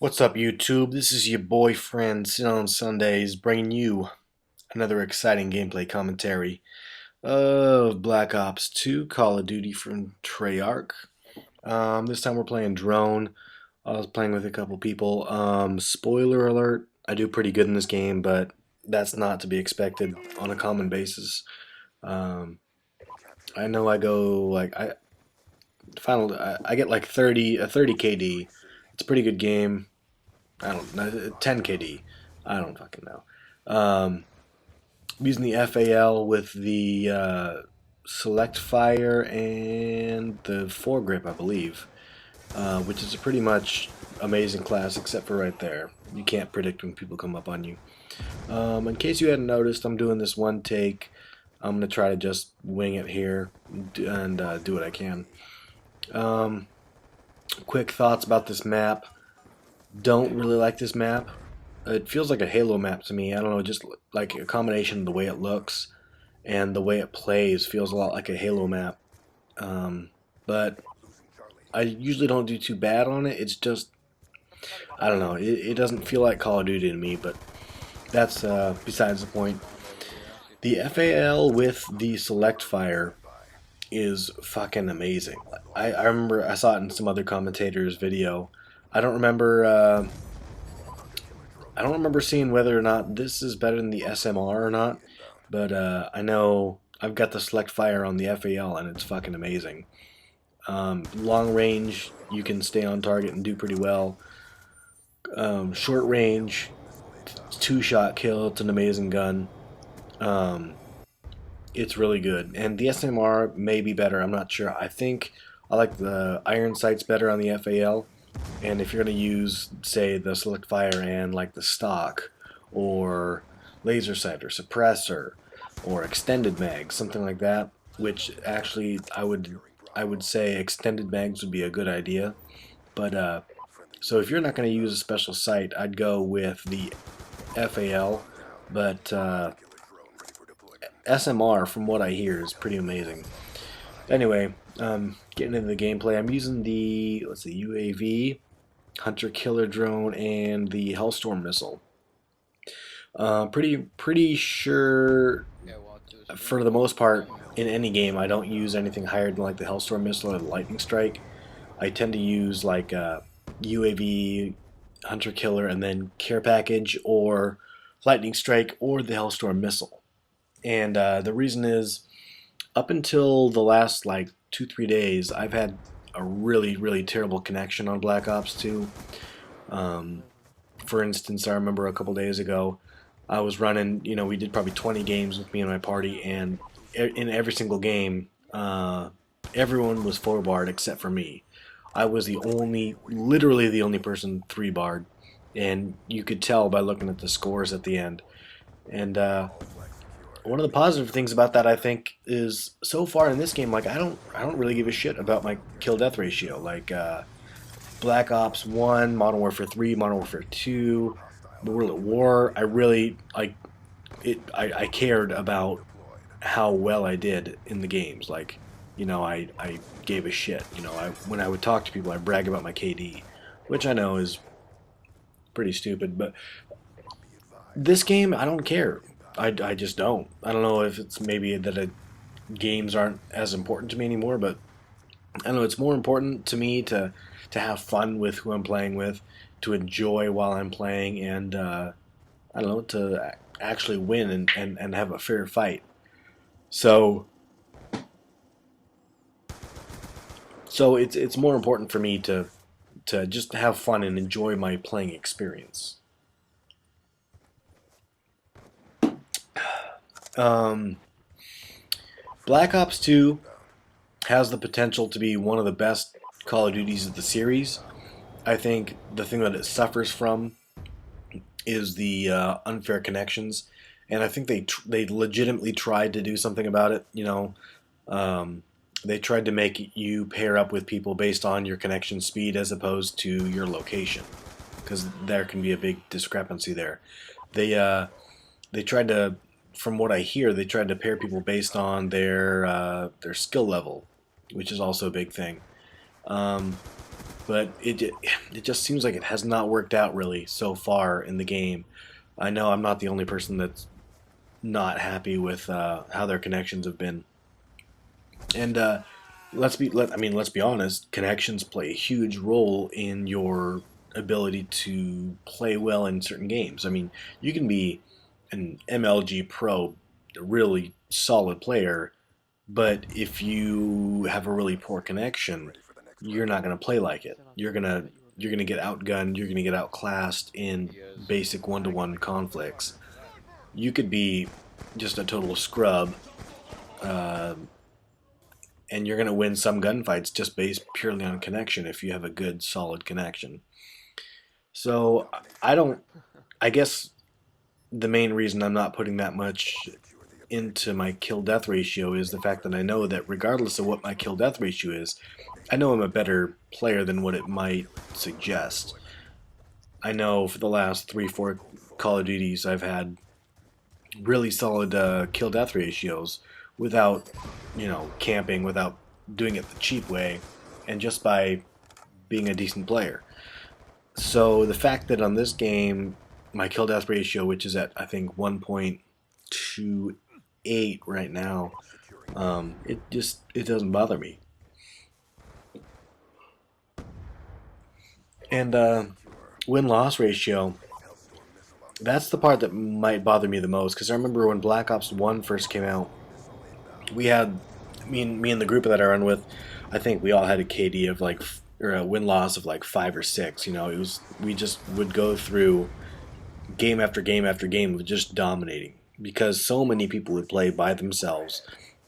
What's up, YouTube? This is your boyfriend, Sin on Sundays, bringing you another exciting gameplay commentary of Black Ops 2 Call of Duty from Treyarch. This time we're playing Drone. I was playing with a couple people. Spoiler alert, I do pretty good in this game, but that's not to be expected on a common basis. Um, I know I go like I get like 30 KD. It's a pretty good game. I don't know, 10 KD. I don't fucking know. I'm using the FAL with the Select Fire and the Foregrip, I believe, which is a pretty much amazing class, except for right there. You can't predict when people come up on you. In case you hadn't noticed, I'm doing this one take. I'm going to try to just wing it here and do what I can. Um, Quick thoughts about this map. Don't really like this map. It feels like a Halo map to me. I don't know, just like a combination of the way it looks and the way it plays feels a lot like a Halo map. But I usually don't do too bad on it. It's just, I don't know, it doesn't feel like Call of Duty to me, but that's besides the point. The FAL with the Select Fire is fucking amazing. I remember I saw it in some other commentators' video. I don't remember. I don't remember seeing whether or not this is better than the SMR or not, but I know I've got the Select Fire on the FAL and it's fucking amazing. Long range, you can stay on target and do pretty well. Short range, two-shot kill, it's an amazing gun. Um, it's really good. And the SMR may be better, I'm not sure. I think I like the iron sights better on the FAL. And if you're going to use, say, the Select Fire and like the stock, or laser sight, or suppressor, or extended mag, something like that, which actually I would say extended mags would be a good idea. But so if you're not going to use a special sight, I'd go with the FAL. But SMR, from what I hear, is pretty amazing. Anyway, getting into the gameplay, I'm using the UAV, Hunter Killer Drone, and the Hellstorm missile. Pretty sure, for the most part, in any game, I don't use anything higher than like the Hellstorm missile or the Lightning Strike. I tend to use like UAV, Hunter Killer, and then Care Package or Lightning Strike or the Hellstorm missile. And the reason is, up until the last like 2-3 days, I've had a really terrible connection on Black Ops 2. Um, for instance, I remember a couple days ago, I was running. We did probably 20 games with me and my party, and in every single game, everyone was 4 barred except for me. I was literally the only person 3 barred, and you could tell by looking at the scores at the end. And one of the positive things about that, I think, is so far in this game, like I don't really give a shit about my kill death ratio. Like Black Ops 1, Modern Warfare 3, Modern Warfare 2, World at War, I really like it. I cared about how well I did in the games. Like, I gave a shit. When I would talk to people, I brag about my KD, which I know is pretty stupid, but this game, I don't care. I just don't. I don't know if it's maybe that games aren't as important to me anymore, but I don't know. It's more important to me to have fun with who I'm playing with, to enjoy while I'm playing, and I don't know, to actually win and have a fair fight. So it's more important for me to just have fun and enjoy my playing experience. Um, Black Ops 2 has the potential to be one of the best Call of Duties of the series. I think the thing that it suffers from is the unfair connections, and I think they legitimately tried to do something about it. They tried to make you pair up with people based on your connection speed as opposed to your location, because there can be a big discrepancy there. They they tried to, from what I hear, they tried to pair people based on their skill level, which is also a big thing. Um, but it just seems like it has not worked out really so far in the game. I know I'm not the only person that's not happy with how their connections have been. And let's be honest. Connections play a huge role in your ability to play well in certain games. I mean, you can be an MLG pro, a really solid player, but if you have a really poor connection, you're not going to play like it. You're gonna get outgunned. You're gonna get outclassed in basic one-to-one conflicts. You could be just a total scrub, uh, and you're gonna win some gunfights just based purely on connection if you have a good, solid connection. So I don't. I guess the main reason I'm not putting that much into my kill death ratio is the fact that I know that regardless of what my kill death ratio is, I know I'm a better player than what it might suggest. I know for the last 3, 4 Call of Duties I've had really solid kill death ratios without, camping, without doing it the cheap way, and just by being a decent player. So the fact that on this game my kill death ratio, which is at I think 1.28 right now, it doesn't bother me. And win-loss ratio, that's the part that might bother me the most, because I remember when Black Ops 1 first came out, we had, me and the group that I run with, I think we all had a KD of like, or a win-loss of like 5 or 6, we just would go through game after game after game of just dominating, because so many people would play by themselves,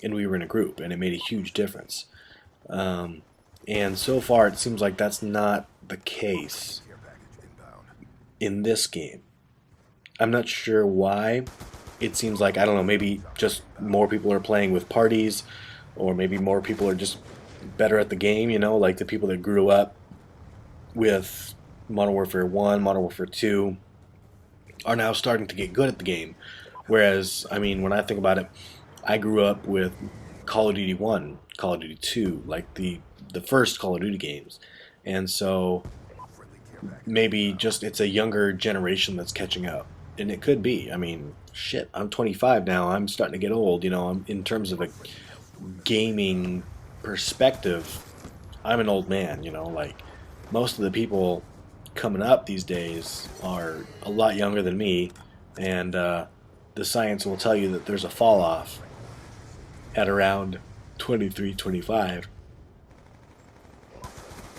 and we were in a group, and it made a huge difference. And so far, it seems like that's not the case in this game. I'm not sure why. It seems like, I don't know, maybe just more people are playing with parties, or maybe more people are just better at the game, like the people that grew up with Modern Warfare 1, Modern Warfare 2, are now starting to get good at the game. Whereas, I mean, when I think about it, I grew up with Call of Duty 1, Call of Duty 2, like the first Call of Duty games. And so maybe just it's a younger generation that's catching up. And it could be. I mean, shit, I'm 25 now. I'm starting to get old, in terms of a gaming perspective, I'm an old man, like most of the people coming up these days are a lot younger than me, and the science will tell you that there's a fall off at around 23, 25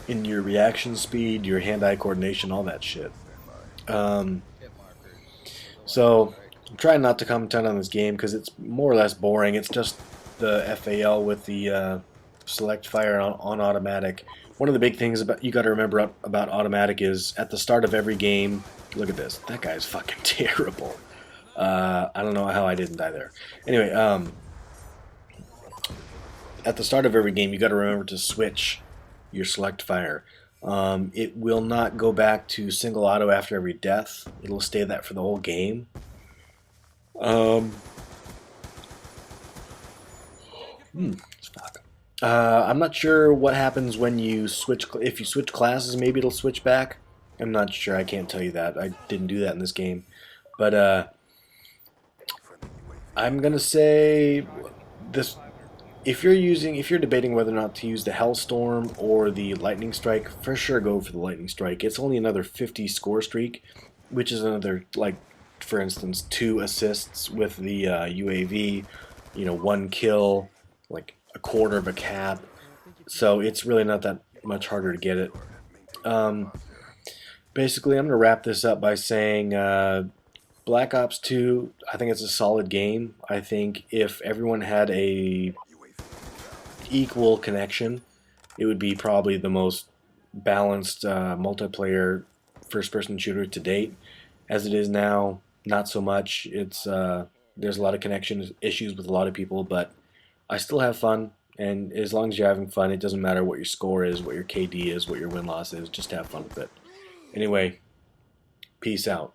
in your reaction speed, your hand-eye coordination, all that shit. Um, so I'm trying not to comment on this game because it's more or less boring. It's just the FAL with the select fire on automatic. One of the big things about you got to remember about automatic is at the start of every game. Look at this. That guy's fucking terrible. I don't know how I didn't die there. Anyway, at the start of every game, you got to remember to switch your select fire. It will not go back to single auto after every death. It'll stay that for the whole game. Fuck. I'm not sure what happens when you switch. If you switch classes, maybe it'll switch back. I'm not sure. I can't tell you that. I didn't do that in this game. But I'm gonna say this: if you're debating whether or not to use the Hellstorm or the Lightning Strike, for sure go for the Lightning Strike. It's only another 50 score streak, which is another, like, for instance, 2 assists with the UAV, 1 kill, like a quarter of a cap. So it's really not that much harder to get it. Basically, I'm going to wrap this up by saying Black Ops 2, I think it's a solid game. I think if everyone had a equal connection, it would be probably the most balanced multiplayer first-person shooter to date. As it is now, not so much. It's there's a lot of connection issues with a lot of people, but I still have fun. And as long as you're having fun, it doesn't matter what your score is, what your KD is, what your win-loss is. Just have fun with it. Anyway, peace out.